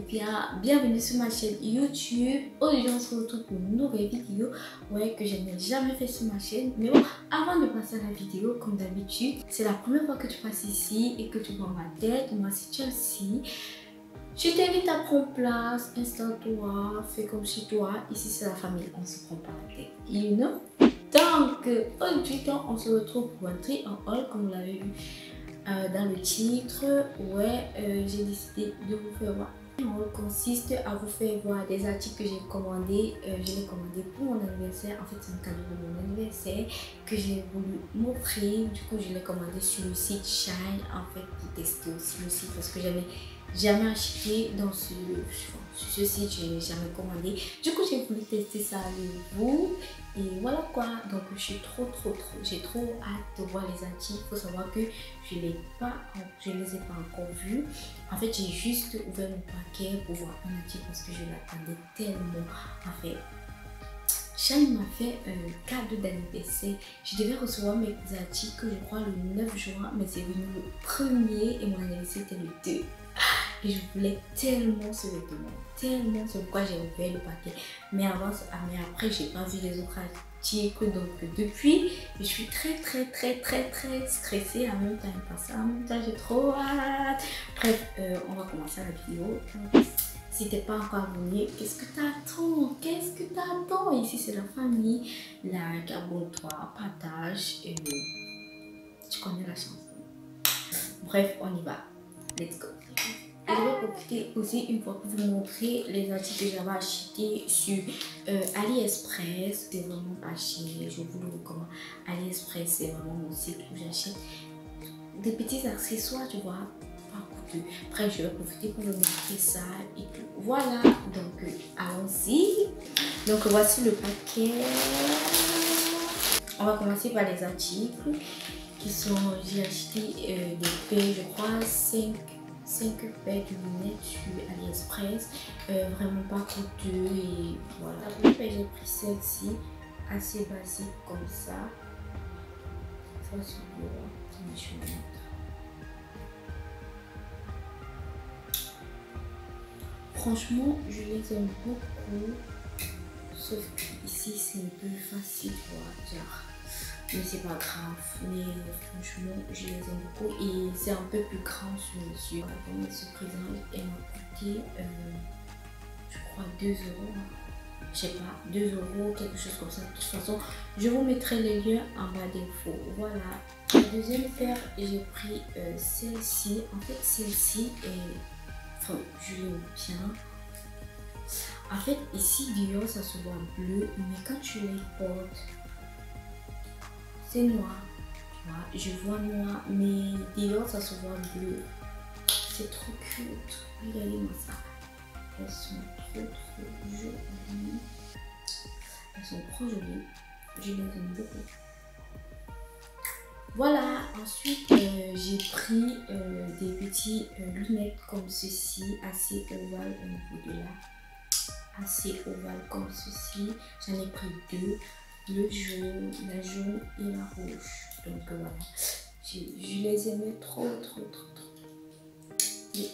bien? Bienvenue sur ma chaîne YouTube. Aujourd'hui on se retrouve pour une nouvelle vidéo que je n'ai jamais fait sur ma chaîne. Mais bon, avant de passer à la vidéo, comme d'habitude, c'est la première fois que tu passes ici et que tu vois ma tête. Moi c'est Chelsea. Je t'invite à prendre place, installe-toi, fais comme chez toi. Ici c'est la famille, on se prend pas la tête, you know? Donc aujourd'hui on se retrouve pour un tri en haul comme vous l'avez vu dans le titre. J'ai décidé de vous faire voir. Le haul consiste à vous faire voir des articles que j'ai commandés. Je l'ai commandé pour mon anniversaire. En fait c'est un cadeau de mon anniversaire que j'ai voulu m'offrir. Du coup je l'ai commandé sur le site Shine en fait pour tester aussi le site parce que j'avais jamais acheté dans sur ce site, je n'ai jamais commandé. Du coup j'ai voulu tester ça avec vous et voilà quoi. Donc j'ai trop hâte de voir les articles. Il faut savoir que je les ai pas encore vus. En fait j'ai juste ouvert mon paquet pour voir un article parce que je l'attendais tellement. En fait Shine m'a fait un cadeau d'anniversaire. Je devais recevoir mes articles, je crois, le 9 juin, mais c'est venu le 1er et mon anniversaire était le 2. Et je voulais tellement ce vêtement, tellement, c'est pourquoi j'ai ouvert le paquet. Mais après, j'ai pas vu les autres articles. Donc depuis, je suis très stressée, en même temps impatiente. En même temps, j'ai trop hâte. Bref, on va commencer la vidéo. Si t'es pas encore abonné, qu'est-ce que t'attends? Ici c'est la famille, like, abonne-toi, partage et tu connais la chanson. Bref, on y va, let's go. Je vais profiter aussi une fois pour vous montrer les articles que j'avais achetés sur AliExpress. C'est vraiment pas cher, je vous le recommande. AliExpress c'est vraiment mon site où j'achète des petits accessoires, tu vois. Après je vais profiter pour vous montrer ça et tout. Voilà, donc allons-y. Donc voici le paquet. On va commencer par les articles qui sont, j'ai acheté des paires, je crois 5 paires de lunettes sur AliExpress, vraiment pas coûteux et voilà. La première paire j'ai pris celle-ci, assez basique comme ça. Ça c'est beau, je vais mettre. Franchement, je les aime beaucoup, sauf qu'ici c'est un peu facile, genre, mais c'est pas grave. Mais franchement, je les aime beaucoup et c'est un peu plus grand sur mesure. Comme elle se présente, elle m'a coûté, je crois 2 euros, je sais pas, 2 euros, quelque chose comme ça. De toute façon, je vous mettrai les liens en bas d'infos. Voilà. La deuxième paire, j'ai pris celle-ci. En fait, celle-ci est. Je l'aime bien. En fait, ici, dehors, ça se voit bleu, mais quand tu les portes, c'est noir. Tu vois, je vois noir, mais dehors, ça se voit bleu. C'est trop cute. Regardez-moi ça. Elles sont trop jolies. Elles sont trop jolies. Je les aime beaucoup. Voilà, ensuite j'ai pris des petits lunettes comme ceci, assez ovales au niveau de là, assez ovales comme ceci. J'en ai pris 2, le jaune, la jaune et la rouge. Donc voilà, je les aimais trop. Et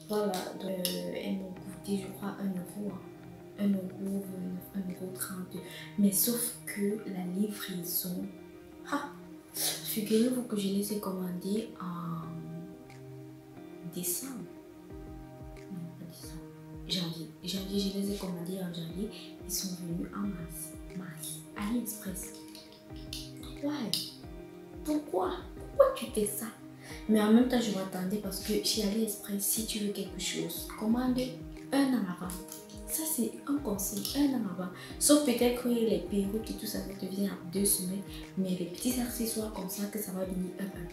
voilà, donc elles m'ont coûté je crois 1 euro. 1,29 €, 1,30 €. Mais sauf que la livraison, figurez-vous que je les ai commandés en décembre. Non, pas décembre. Janvier, je les ai commandés en janvier. Ils sont venus en mars. AliExpress. Pourquoi tu fais ça? Mais en même temps, je m'attendais parce que chez AliExpress, si tu veux quelque chose, commande un an avant. Ça c'est un conseil, un an avant. Sauf peut-être que les perruques et tout ça, ça te vient en 2 semaines. Mais les petits accessoires comme ça que ça va venir un an.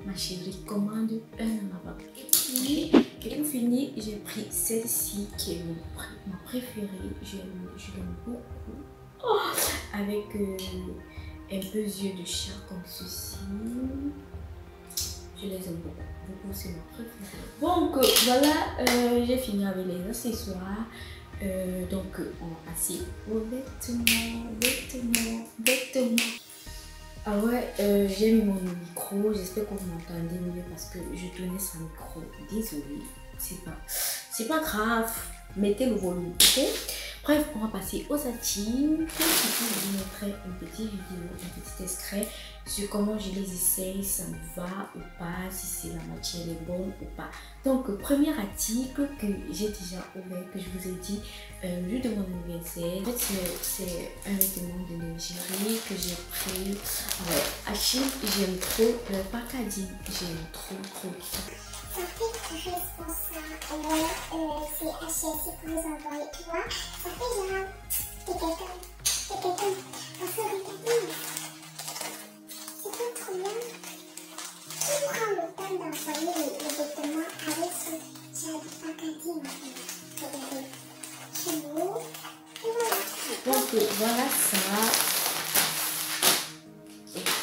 Ma chérie, commande un an avant. Et pour finir, j'ai pris celle-ci qui est ma préférée. Je l'aime beaucoup. Avec un peu yeux de chat comme ceci. Je les aime beaucoup, c'est ma préférée. Donc voilà, j'ai fini avec les accessoires. Donc on va passer aux vêtements. Ah ouais, j'ai mis mon micro, j'espère que vous m'entendez mieux parce que je tenais sans micro. Désolée, c'est pas grave. Mettez le volume, ok? Bref, on va passer aux actifs. Je vous mettrai une petite vidéo, un petit extrait sur comment je les essaye, ça me va ou pas, si c'est la matière est bonne ou pas. Donc, premier article que j'ai déjà ouvert, que je vous ai dit, le jour de mon anniversaire. En fait, c'est un vêtement de lingerie que j'ai pris. Ouais, Achille, j'aime trop le packaging, j'aime trop. En fait, responsable, c'est HSI que vous envoyez, tu vois. Ça fait genre, t'es quelqu'un. Parce que regardez, c'est pas trop bien. Qui prend le temps d'envoyer les vêtements avec ce genre de packaging, en fait. Regardez, chez vous, et voilà. Donc, voilà ça. Ok.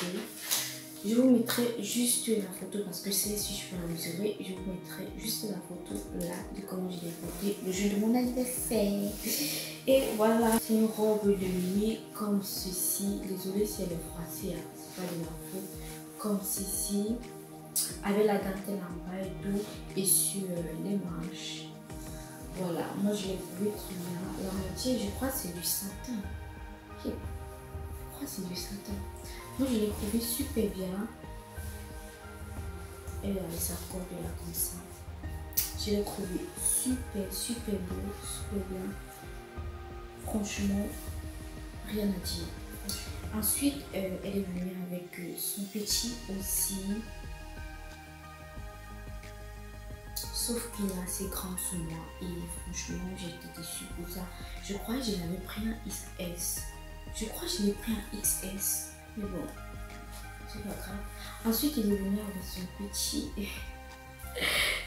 Je vous mettrai juste la photo parce que c'est si je peux la mesurer, je vous mettrai juste la photo là de comment je l'ai portée le jour de mon anniversaire. Et voilà, c'est une robe de nuit comme ceci. Désolée si elle est froissée, hein, c'est pas de ma faute. Comme ceci, avec la dentelle en bas et tout, et sur les manches. Voilà, moi je l'ai trouvé très bien. La moitié, je crois que c'est du satin. Je crois que c'est du satin. Moi je l'ai trouvé super bien. Et là, ça corde là comme ça. Je l'ai trouvé super beau, super bien. Franchement, rien à dire. Ensuite, elle est venue avec son petit aussi. Sauf qu'il est assez grand sur moi. Et franchement, j'étais déçue pour ça. Je crois que je l'avais pris un XS. Je crois que je l'ai pris un XS. Mais bon, c'est pas grave. Ensuite, il est venu avec son petit...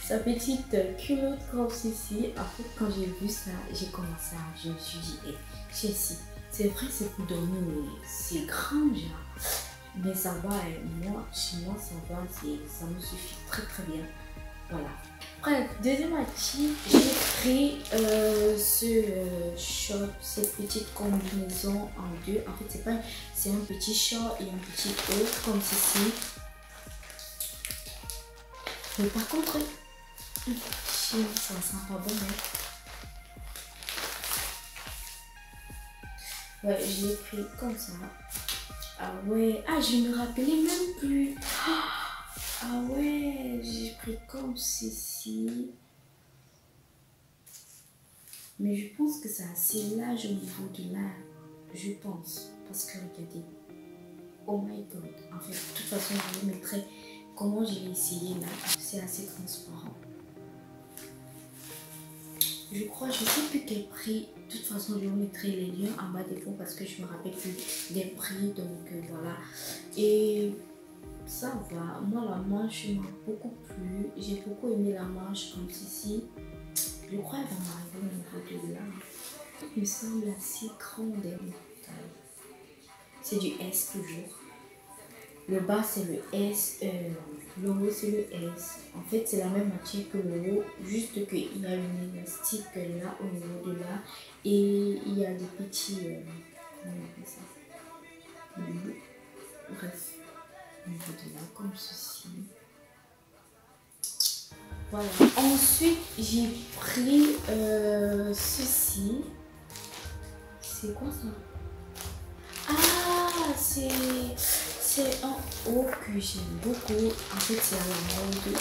sa petite culotte comme ceci. En fait, quand j'ai vu ça, j'ai commencé à... Je me suis dit, hey, Chelsea, c'est vrai c'est pour dormir, mais c'est grand, genre. Mais ça va, moi, chez moi, ça va, ça me suffit très bien. Voilà. Bref, deuxième actif, j'ai pris ce short, cette petite combinaison en deux. En fait, c'est un petit short et un petit haut comme ceci. Mais par contre, ça sent pas bon, hein. Ouais, je l'ai pris comme ça. Ah ouais, ah je me rappelais même plus. Ah ouais, j'ai pris comme ceci. Mais je pense que c'est assez large au niveau de là. Je pense. Parce que regardez. Oh my god. En fait, de toute façon, je vous mettrai comment je l'ai essayé là. C'est assez transparent. Je crois, je sais plus quel prix. De toute façon, je vous mettrai les liens en bas des fonds parce que je me rappelle plus des prix. Donc voilà. Et ça va. Moi, la manche m'a beaucoup plu. J'ai beaucoup aimé la manche comme ceci. Je crois qu'elle va m'arriver au niveau de là. Il me semble assez grande. C'est du S toujours. Le bas c'est le S, le haut c'est le S. En fait c'est la même matière que le haut, juste qu'il y a une élastique là au niveau de là. Et il y a des petits... comment on appelle ça? Bref, au niveau de là comme ceci. Voilà. Ensuite, j'ai pris ceci. C'est quoi ça? Ah, c'est un haut que j'aime beaucoup. En fait, c'est à la mode.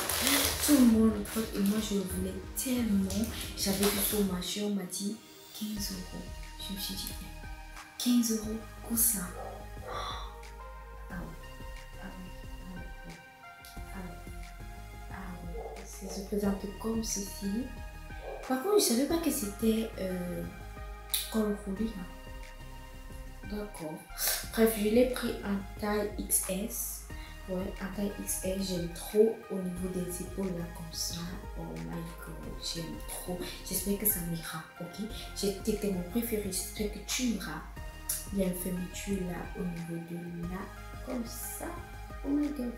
Tout le monde le porte et moi, je le voulais tellement. J'avais vu sur le marché, on m'a dit 15 €. Je me suis dit, 15 € pour ça. Ça se présente comme ceci. Par contre, je savais pas que c'était col roulé là. D'accord. Bref, je l'ai pris en taille XS. Ouais, en taille XS, j'aime trop au niveau des épaules là comme ça. Oh my god, j'aime trop. J'espère que ça m'ira, ok? C'était mon préféré, j'espère que tu m'iras. Il y a une fermeture là au niveau de là, comme ça. Oh my god.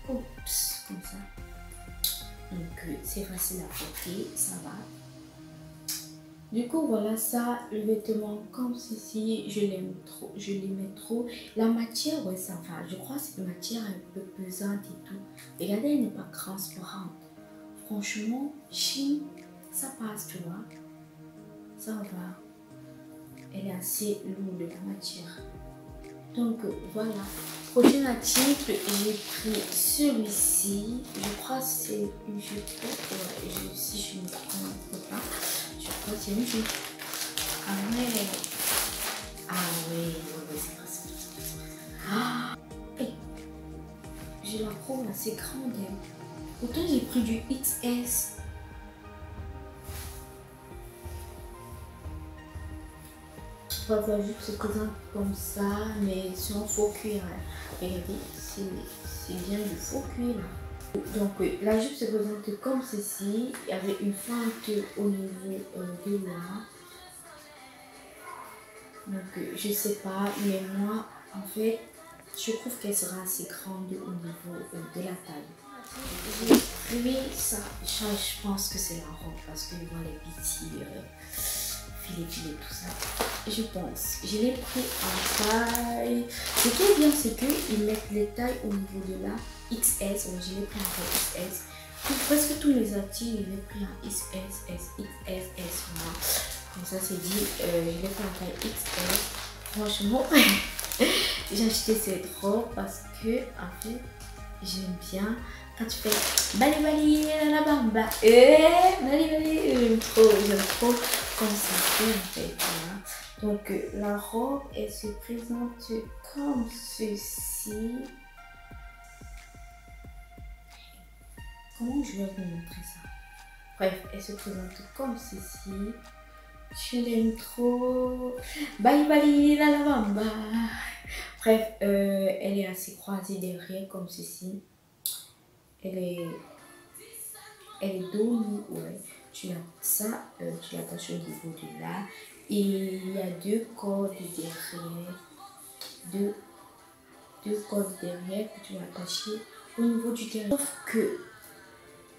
Oups, comme ça. Donc c'est facile à porter, ça va. Du coup, voilà ça, le vêtement comme ceci, je l'aime trop, je l'aimais trop. La matière, ouais, ça va. Je crois que cette matière est un peu pesante et tout. Regardez, elle n'est pas transparente. Franchement, Chine, ça passe, tu vois. Ça va. Elle est assez lourde, la matière. Donc, voilà. Prochain article, j'ai pris celui-ci. Je crois que c'est une jupe. Ouais, si je me trompe pas, je crois que c'est une jupe. Ah ouais. Ah ouais, c'est vrai, c'est vrai. Ah, hey, je la trouve assez grande. Hein. Pourtant, j'ai pris du XS. Bref, la jupe se présente comme ça, mais c'est en faux cuir. Hein. Regardez, c'est bien du faux cuir. Donc, la jupe se présente comme ceci. Il y avait une fente au niveau de là. Donc, je sais pas, mais moi, en fait, je trouve qu'elle sera assez grande au niveau de la taille. J'ai pris ça, je pense que c'est la robe parce que dans les petits filets, tout ça. Je pense. Je l'ai pris en taille. Ce qui est bien, c'est qu'ils mettent les tailles au niveau de la XS. Donc, je l'ai pris en taille XS. Puis, presque tous les articles, je l'ai pris en XS, XS. Voilà. Comme ça, c'est dit, je l'ai pris en taille XS. Franchement, j'ai acheté cette robe parce que, en fait, j'aime bien quand tu fais bali bali la bamba. Bali bali, j'aime trop comme ça fait en fait. Voilà. Donc, la robe, elle se présente comme ceci. Comment je vais vous montrer ça? Bref, elle se présente comme ceci. Je l'aime trop. Bali bali la bamba. Bref, elle est assez croisée derrière comme ceci. Elle est dos, ouais. Tu as ça, tu l'attaches au niveau de là. Et il y a deux cordes derrière. Deux cordes derrière que tu vas attacher au niveau du derrière. Sauf que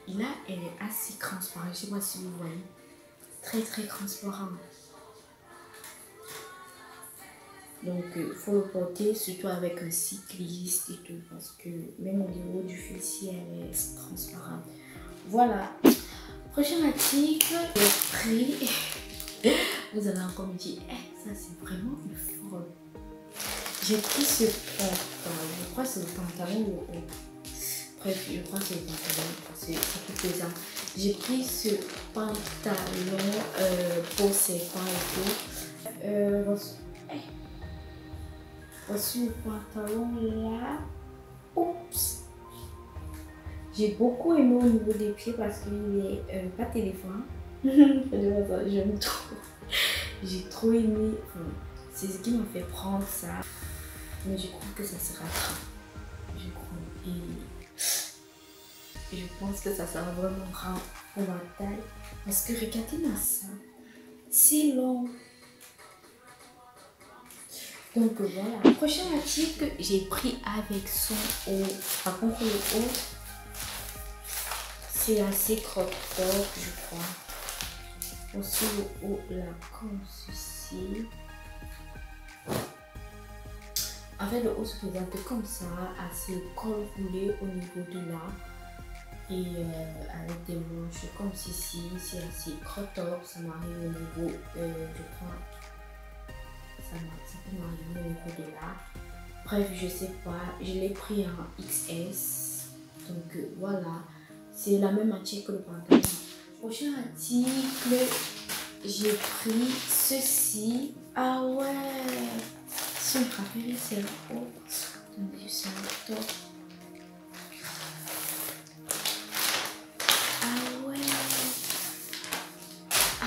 là, elle est assez transparente. Je ne sais pas si vous voyez. Très transparente. Donc, il faut le porter surtout avec un cycliste et tout. Parce que même au niveau du fessier, elle est transparente. Voilà. Prochain article, le prix. Vous allez encore me dire, ça c'est vraiment une folle. J'ai pris ce pantalon. Je crois que c'est le pantalon ou le haut. Bref, je crois que c'est le pantalon parce que c'est plus pesant. J'ai pris ce pantalon pour ses fins et tout. Voici le pantalon là. Oups! J'ai beaucoup aimé au niveau des pieds parce qu'il est pas téléphone. J'aime trop. J'ai trop aimé. Enfin, c'est ce qui m'a fait prendre ça. Mais je crois que ça sera grand. Je crois. Et je pense que ça sera vraiment grand pour ma taille. Parce que regardez-moi ça. C'est long. Donc voilà. Prochain article, j'ai pris avec son haut. Par contre, le haut, c'est assez crop top, je crois. Aussi le haut là, comme ceci. En fait, le haut se présente comme ça, assez col roulé au niveau de là. Et avec des manches comme ceci, c'est assez crop top. Ça m'arrive au niveau, je crois. Ça peut m'arriver au niveau de là. Bref, je sais pas. Je l'ai pris en XS. Donc voilà. C'est la même matière que le pantalon. Prochain article, j'ai pris ceci. Ah ouais. Si on rappelle, c'est le haut. Attendez, c'est le top. Ah ouais. Ah.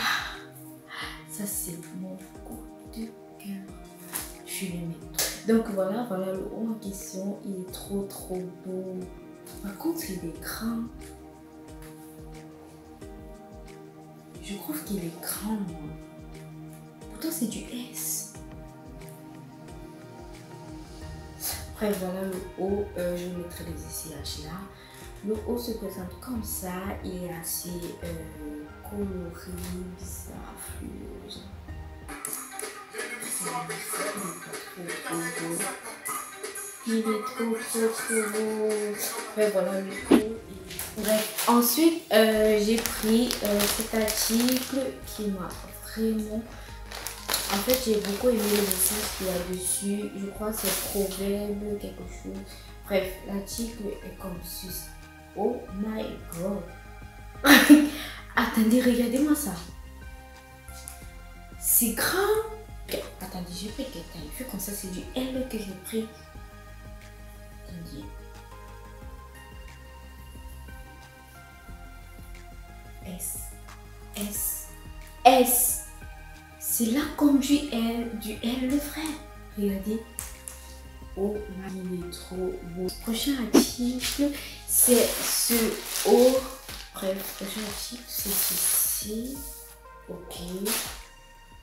Ça, c'est mon coup de cœur. Je l'aime trop. Donc voilà le haut en question. Il est trop beau. Par contre, il est grand. Je trouve qu'il est grand. Pourtant, c'est du S. Bref, voilà le haut. Je mettrai les essayages là. Le haut se présente comme ça. Il est assez coloré, bizarre, fluide. Il est trop beau. Ouais, voilà le coup. Bref, ensuite j'ai pris cet article qui m'a vraiment... En fait, j'ai beaucoup aimé le message qu'il y a dessus. Je crois que c'est proverbe, quelque chose. Bref, l'article est comme ceci. Oh my god. Attendez, regardez-moi ça. C'est grand. Attendez, j'ai pris quelle taille. Vu comme ça, c'est du L que j'ai pris. Attendez. S. C'est là comme du L le frère. Regardez. Oh, il est trop beau. Prochain article, c'est ce haut. Bref, prochain article, c'est ceci. Ok.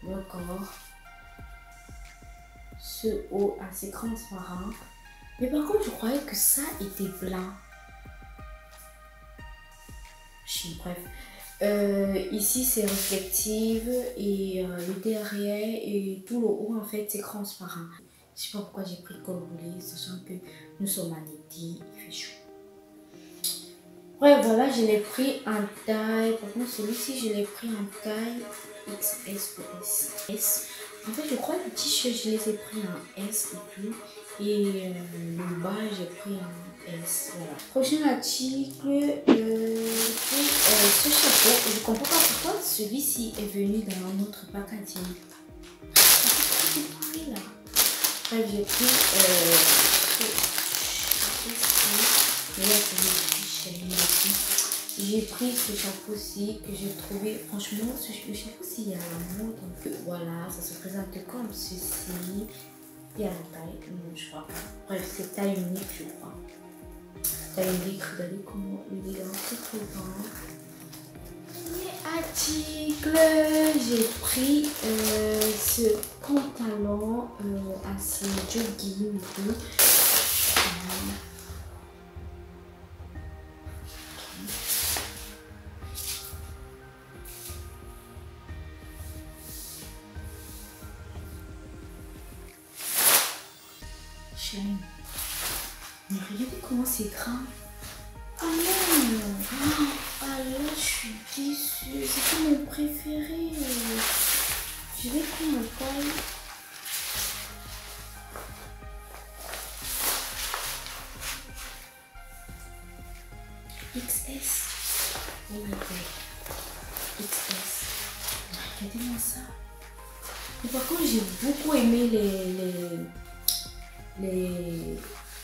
D'accord. Ce haut assez transparent. Mais par contre, je croyais que ça était blanc. Bref. Ici c'est réflective et le derrière et tout le haut en fait c'est transparent. Je sais pas pourquoi j'ai pris col roulé, sachant que nous sommes en été, il fait chaud. Ouais, voilà, je l'ai pris en taille. Par contre, celui-ci, je l'ai pris en taille XS ou S. En fait, je crois que les t-shirts, je les ai pris en S et tout. Et le bas, j'ai pris en S. Voilà. Prochain article, ce chapeau. Je comprends pas pourquoi celui-ci est venu dans notre packaging. Là. Bref, j'ai pris j'ai pris ce chapeau-ci que j'ai trouvé, franchement, le chapeau-ci il y a la mode, donc voilà, ça se présente comme ceci. Il y a la taille, non, je crois pas. Bref, c'est taille unique, je crois. Taille unique, regardez comment il est un peu trop grand. Article, j'ai pris ce pantalon assez jogging et tout. Mais regardez comment c'est grand. Oh non. Ah là, je suis déçue. C'était mon préféré. Je vais prendre la taille. XS. Oh my god. XS. Regardez-moi ça. Mais par contre, j'ai beaucoup aimé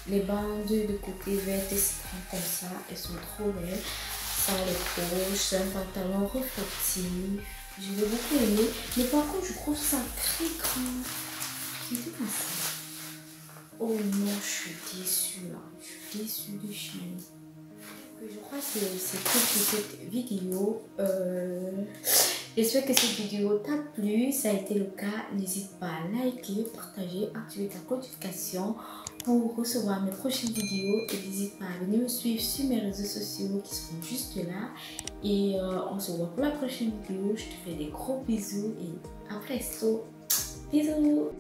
les bandes de côté vertes et citron comme ça. Elles sont trop belles. Ça a les poches. C'est un pantalon reflectif. Je l'ai beaucoup aimé. Mais par contre, je trouve ça très grand. Regardez comme ça. Oh non, je suis déçue là. Je suis déçue de chez nous. Je crois que c'est tout pour cette vidéo. J'espère que cette vidéo t'a plu. Ça a été le cas. N'hésite pas à liker, partager, activer ta notification pour recevoir mes prochaines vidéos. Et n'hésite pas à venir me suivre sur mes réseaux sociaux qui seront juste là. Et on se voit pour la prochaine vidéo. Je te fais des gros bisous et à presto. Bisous.